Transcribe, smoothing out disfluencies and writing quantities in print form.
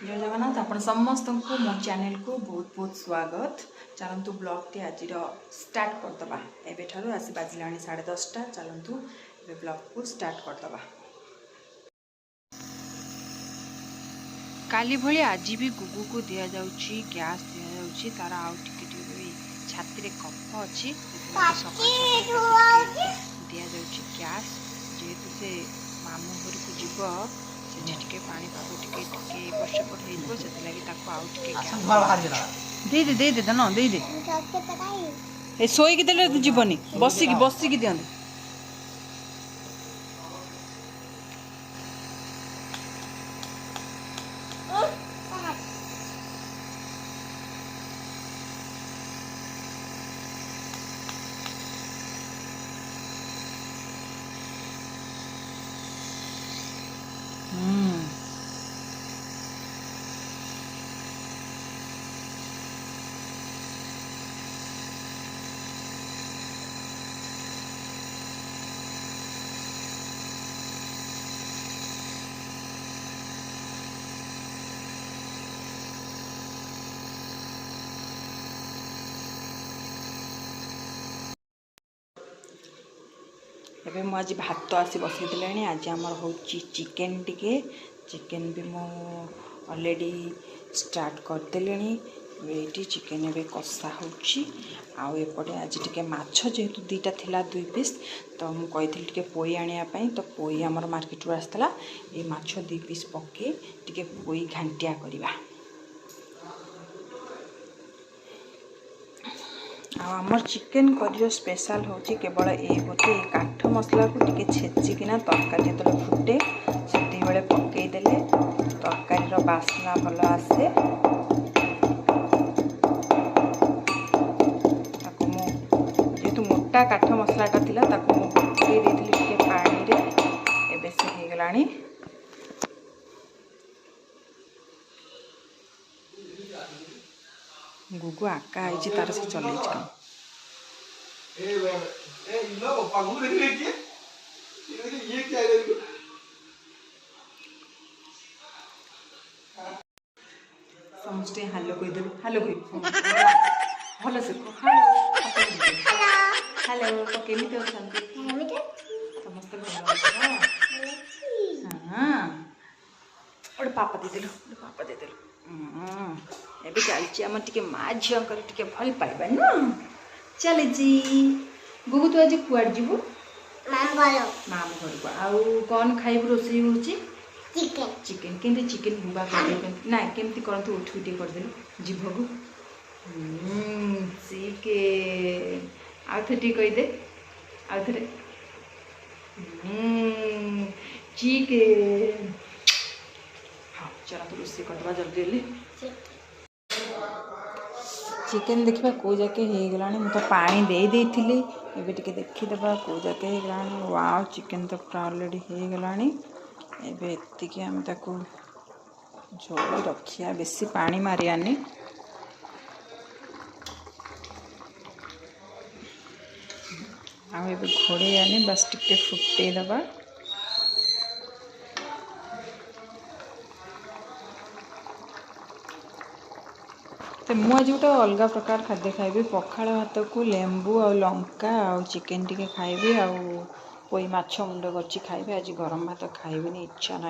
जय जगन्नाथ आपण समस्त को मो चैनल को बहुत बहुत स्वागत। चलतु ब्लॉग टी आज स्टार्ट करदबा एबे ठारू आसी बाजिलाणी 10:30। चलतु एबे ब्लॉग को स्टार्ट करदबा। काली भली आज भी गुगु को दिया जाउची गैस दिया जाउची तार आउ टिके छाती रे कफ अछि दिया जाउची गैस जेतु से मामू घर को जीव से पानी पाग टिके एपट सेपट हो दे दे न दे दे शोक देले जीवनी बसिकी दियंत एबे मु आज भात आसी बसई देलानी। आज आमर हो चिकेन टिके चिकेन भी मु ऑलरेडी स्टार्ट कर देलेनी। ये चिकेन एबे कषा होची आउ एपटे आज टिके माछ जेहेतु दुईटा थिला 2 पीस तो मु कहिथिल टिके पोई आनिया पई तो पोई हमर मार्केट रो आस्तला ए माछ 2 पीस पके टिके पोई घांटिया करिवा। आमर चिकेन करियो स्पेशल होची केवल ए गोटे काठ मसला को टिके छेचिकिना तरकारी जो फुटे से बेले पकई देले तरकारी रो बास्ना भल आसे। ताको मु जेतु मोटा काठ मसलाटा थिला ताको मु पकई देथिली टिके पानी रे एबे से हे गलानी। गुगु आका आइछि तार से चलै छ समस्ते हेलो कहि देबे हेलो भलो से हेलो हेलो केमिति अछंती समस्त भलो हां ओड पापा दे देलो एबे चलची आम टिके माँ झील टिके भल पाइबा न चल जी। गुगु तू आज कुआड़ जीवु माम घर को आउ कौन खाइबु रोसई होची चिकेन चिकेन केंते चिकेन बुबा कर ना केमती करंतु उठ उठी कर देलु जीभगु चिकेन आ थटी कहि दे आ थरे चिकेन। हाँ चला तो रोसई करदबा जल्दी जल्दी। चिकेन देखा कौ जाके हो गलानी मुझे पानी दे देथिली एबे टिके देखिदेबा कौ जाके हो गलानी। वाओ चिकेन तो पूरा ऑलरेडी हो गलानी। एबे एतिकी हम ताको झोल रखिया बेसी पानी मारियानी। आ एबे घोड़े आनी बस टिके फुटे दबा। तो मुझे गोटे अलग प्रकार खाद्य खाइबी पखाड़ भात को लेंबू आ लंका आ चिकेन टिके खाइबी आ पोई माछ मुंड गची खाइबी। आज गरम भात खाइबी इच्छा ना।